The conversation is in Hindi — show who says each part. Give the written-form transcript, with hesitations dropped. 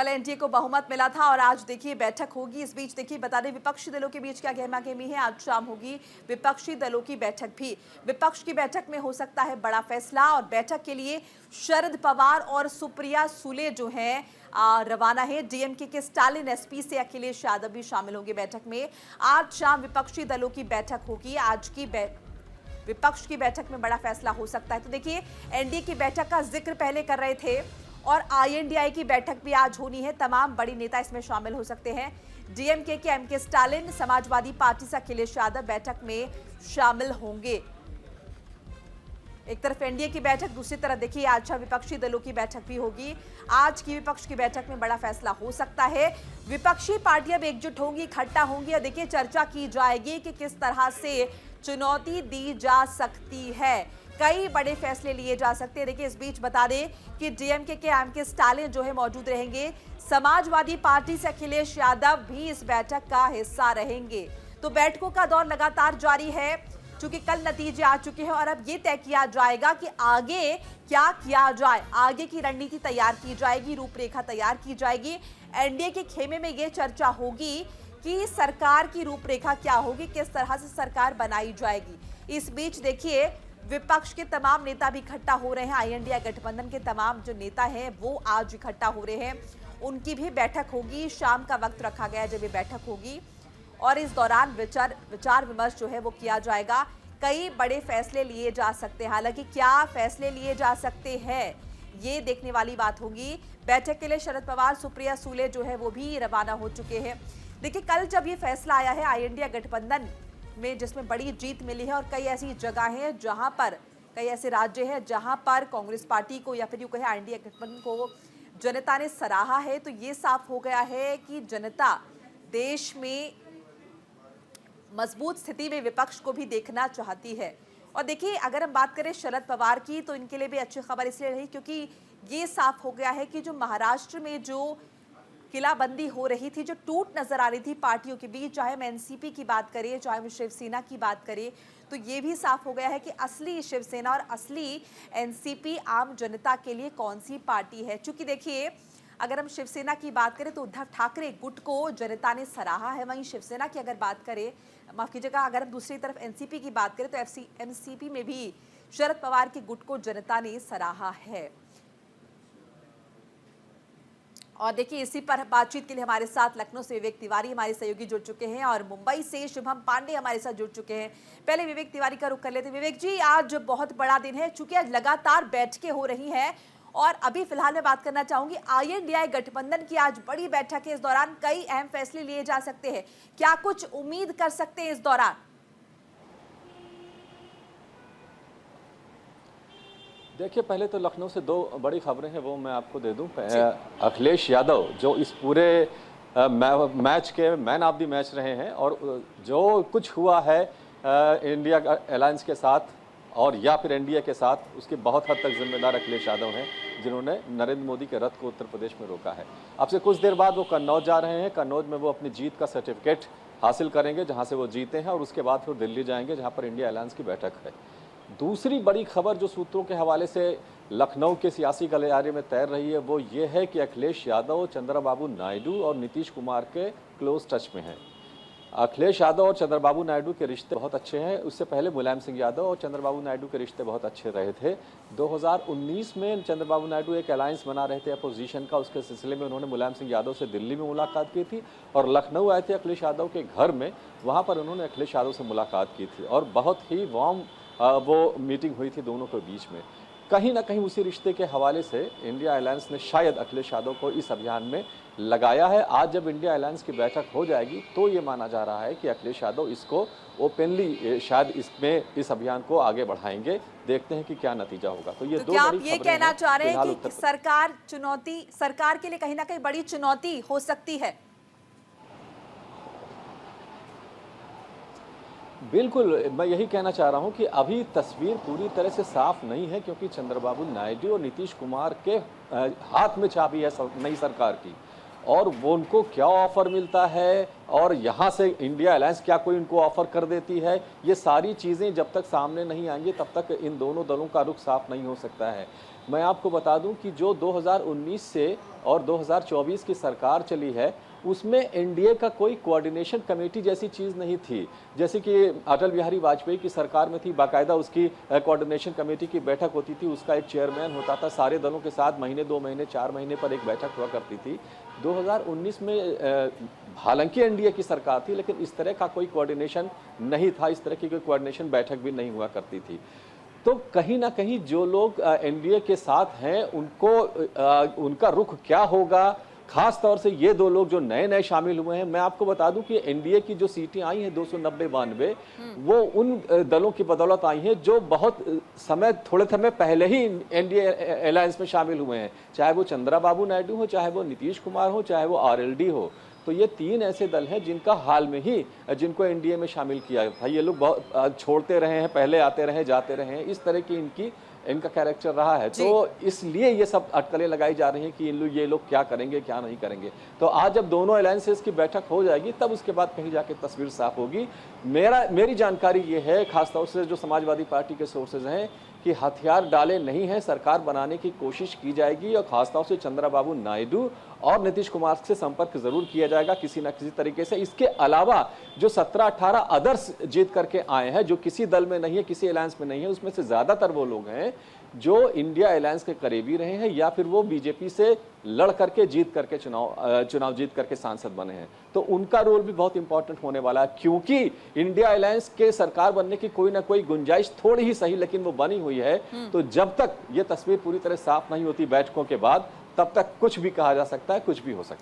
Speaker 1: कल एनडीए को बहुमत मिला था और आज देखिए बैठक होगी। इस बीच देखिए बता दें विपक्षी दलों के बीच क्या गहमा-गहमी है। आज शाम होगी विपक्षी दलों की बैठक भी। विपक्ष की बैठक में हो सकता है बड़ा फैसला और बैठक के लिए शरद पवार और सुप्रिया सुले जो हैं रवाना है। डीएमके के स्टालिन एसपी से अखिलेश यादव भी शामिल होंगे बैठक में। आज शाम विपक्षी दलों की बैठक होगी। आज की विपक्ष की बैठक में बड़ा फैसला हो सकता है। तो देखिए एनडीए की बैठक का जिक्र पहले कर रहे थे और आईएनडीआई की बैठक भी आज होनी है। तमाम बड़ी नेता इसमें शामिल हो सकते हैं। डीएमके के एमके स्टालिन, समाजवादी पार्टी से अखिलेश यादव बैठक में शामिल होंगे। एक तरफ एनडीए की बैठक, दूसरी तरफ देखिए आज विपक्षी दलों की बैठक भी होगी। आज की विपक्ष की बैठक में बड़ा फैसला हो सकता है। विपक्षी पार्टियां भी एकजुट होंगी, इकट्ठा होंगी और देखिए चर्चा की जाएगी कि किस तरह से चुनौती दी जा सकती है। कई बड़े फैसले लिए जा सकते हैं। देखिए इस बीच बता दें कि डीएमके के एमके स्टालिन जो है मौजूद रहेंगे। समाजवादी पार्टी से अखिलेश यादव भी इस बैठक का हिस्सा रहेंगे। तो बैठकों का दौर लगातार जारी है क्योंकि कल नतीजे आ चुके हैं और अब ये तय किया जाएगा कि आगे क्या किया जाए। आगे की रणनीति तैयार की जाएगी, रूपरेखा तैयार की जाएगी। एनडीए के खेमे में ये चर्चा होगी कि सरकार की रूपरेखा क्या होगी, किस तरह से सरकार बनाई जाएगी। इस बीच देखिए विपक्ष के तमाम नेता भी इकट्ठा हो रहे हैं। आईएनडीआई गठबंधन के तमाम जो नेता हैं वो आज इकट्ठा हो रहे हैं। उनकी भी बैठक होगी। शाम का वक्त रखा गया है जब ये बैठक होगी और इस दौरान विचार विमर्श जो है वो किया जाएगा। कई बड़े फैसले लिए जा सकते हैं। हालांकि क्या फैसले लिए जा सकते हैं ये देखने वाली बात होगी। बैठक के लिए शरद पवार, सुप्रिया सुले जो है वो भी रवाना हो चुके हैं। देखिए कल जब ये फैसला आया है आईएनडीआई गठबंधन में, जिसमें बड़ी जीत मिली है और कई ऐसी जगह हैं जहां पर, कई ऐसे राज्य हैं जहां पर कांग्रेस पार्टी को या फिर यूं कहे आईएनडीआई गठबंधन को जनता ने सराहा है। तो ये साफ हो गया है कि जनता देश में मजबूत स्थिति में विपक्ष को भी देखना चाहती है। और देखिए अगर हम बात करें शरद पवार की तो इनके लिए भी अच्छी खबर इसलिए रही क्योंकि ये साफ हो गया है कि जो महाराष्ट्र में जो किलाबंदी हो रही थी, जो टूट नजर आ रही थी पार्टियों के बीच, चाहे हम एनसीपी की बात करें, चाहे हम शिवसेना की बात करें, तो ये भी साफ हो गया है कि असली शिवसेना और असली एनसीपी आम जनता के लिए कौन सी पार्टी है। क्योंकि देखिए अगर हम शिवसेना की बात करें तो उद्धव ठाकरे गुट को जनता ने सराहा है। वहीं शिवसेना की अगर बात करें, माफ कीजिएगा, अगर हम दूसरी तरफ एनसीपी की बात करें तो एनसीपी में भी शरद पवार के गुट को जनता ने सराहा है। और देखिए इसी पर बातचीत के लिए हमारे साथ लखनऊ से विवेक तिवारी हमारे सहयोगी जुड़ चुके हैं और मुंबई से शुभम पांडे हमारे साथ जुड़ चुके हैं। पहले विवेक तिवारी का रुख कर लेते हैं। विवेक जी, आज बहुत बड़ा दिन है चूंकि आज लगातार बैठकें हो रही हैं और अभी फिलहाल मैं बात करना चाहूंगी आईएनडीआई गठबंधन की आज बड़ी बैठक है। इस दौरान कई अहम फैसले लिए जा सकते हैं। क्या कुछ उम्मीद कर सकते हैं इस दौरान?
Speaker 2: देखिए पहले तो लखनऊ से दो बड़ी खबरें हैं वो मैं आपको दे दूं। अखिलेश यादव जो इस पूरे मैच के मैन ऑफ द मैच रहे हैं और जो कुछ हुआ है इंडिया अलायंस के साथ और या फिर एनडीए के साथ, उसके बहुत हद तक जिम्मेदार अखिलेश यादव हैं जिन्होंने नरेंद्र मोदी के रथ को उत्तर प्रदेश में रोका है। अब से कुछ देर बाद वो कन्नौज जा रहे हैं। कन्नौज में वो अपनी जीत का सर्टिफिकेट हासिल करेंगे जहाँ से वो जीते हैं और उसके बाद फिर दिल्ली जाएंगे जहाँ पर इंडिया अलायंस की बैठक है। दूसरी बड़ी खबर जो सूत्रों के हवाले से लखनऊ के सियासी गलियारे में तैर रही है वो ये है कि अखिलेश यादव चंद्रबाबू नायडू और नीतीश कुमार के क्लोज टच में हैं। अखिलेश यादव और चंद्रबाबू नायडू के रिश्ते बहुत अच्छे हैं। उससे पहले मुलायम सिंह यादव और चंद्रबाबू नायडू के रिश्ते बहुत अच्छे रहे थे। 2019 में चंद्रबाबू नायडू एक अलायंस बना रहे थे अपोजिशन का, उसके सिलसिले में उन्होंने मुलायम सिंह यादव से दिल्ली में मुलाकात की थी और लखनऊ आए थे अखिलेश यादव के घर में। वहाँ पर उन्होंने अखिलेश यादव से मुलाकात की थी और बहुत ही वार्म वो मीटिंग हुई थी दोनों के बीच में। कहीं ना कहीं उसी रिश्ते के हवाले से इंडिया अलायंस ने शायद अखिलेश यादव को इस अभियान में लगाया है। आज जब इंडिया अलायंस की बैठक हो जाएगी तो ये माना जा रहा है कि अखिलेश यादव इसको ओपनली शायद इसमें इस अभियान को आगे बढ़ाएंगे। देखते हैं कि क्या नतीजा होगा। तो ये दो
Speaker 1: क्या
Speaker 2: बड़ी
Speaker 1: आप ये कहना चाह रहे हैं कि सरकार के लिए कहीं ना कहीं बड़ी चुनौती हो सकती है?
Speaker 2: बिल्कुल, मैं यही कहना चाह रहा हूं कि अभी तस्वीर पूरी तरह से साफ नहीं है क्योंकि चंद्रबाबू नायडू और नीतीश कुमार के हाथ में चाबी है नई सरकार की और वो उनको क्या ऑफर मिलता है और यहाँ से इंडिया अलायंस क्या कोई उनको ऑफर कर देती है, ये सारी चीज़ें जब तक सामने नहीं आएंगी तब तक इन दोनों दलों का रुख साफ नहीं हो सकता है। मैं आपको बता दूं कि जो 2019 से और 2024 की सरकार चली है, उसमें एनडीए का कोई कोऑर्डिनेशन कमेटी जैसी चीज़ नहीं थी। जैसे कि अटल बिहारी वाजपेयी की सरकार में थी, बाकायदा उसकी कोऑर्डिनेशन कमेटी की बैठक होती थी, उसका एक चेयरमैन होता था, सारे दलों के साथ महीने 2 महीने 4 महीने पर एक बैठक हुआ करती थी। 2019 में हालांकि एनडीए की सरकार थी, लेकिन इस तरह का कोई कोऑर्डिनेशन नहीं था, इस तरह की कोई कोऑर्डिनेशन बैठक भी नहीं हुआ करती थी। तो कहीं ना कहीं जो लोग एनडीए के साथ हैं, उनको उनका रुख क्या होगा, खास तौर से ये 2 लोग जो नए नए शामिल हुए हैं। मैं आपको बता दूं कि एनडीए की जो सीटें आई हैं 290-92, वो उन दलों की बदौलत आई हैं जो बहुत थोड़े समय पहले ही एनडीए अलायंस में शामिल हुए हैं, चाहे वो चंद्राबाबू नायडू हो, चाहे वो नीतीश कुमार हो, चाहे वो आरएलडी हो। तो ये 3 ऐसे दल हैं जिनका हाल में ही जिनको एनडीए में शामिल किया था। ये लोग बहुत छोड़ते रहे हैं, पहले आते रहे, जाते रहे हैं, इस तरह की इनका कैरेक्टर रहा है। तो इसलिए ये सब अटकलें लगाई जा रही हैं कि ये लोग क्या करेंगे, क्या नहीं करेंगे। तो आज जब दोनों अलायंसेस की बैठक हो जाएगी, तब उसके बाद कहीं जाके तस्वीर साफ होगी। मेरी जानकारी ये है, खासतौर से जो समाजवादी पार्टी के सोर्सेज हैं, कि हथियार डाले नहीं हैं, सरकार बनाने की कोशिश की जाएगी और खासतौर से चंद्रबाबू नायडू और नीतीश कुमार से संपर्क जरूर किया जाएगा किसी न किसी तरीके से। इसके अलावा जो 17-18 अदर्स जीत करके आए हैं, जो किसी दल में नहीं है, किसी अलायंस में नहीं है, उसमें से ज्यादातर वो लोग हैं जो इंडिया अलायंस के करीबी रहे हैं या फिर वो बीजेपी से लड़ करके जीत करके चुनाव जीत करके सांसद बने हैं। तो उनका रोल भी बहुत इंपॉर्टेंट होने वाला है, क्योंकि इंडिया अलायंस के सरकार बनने की कोई ना कोई गुंजाइश थोड़ी ही सही, लेकिन वो बनी हुई है। तो जब तक ये तस्वीर पूरी तरह साफ नहीं होती बैठकों के बाद, तब तक कुछ भी कहा जा सकता है, कुछ भी हो सकता है।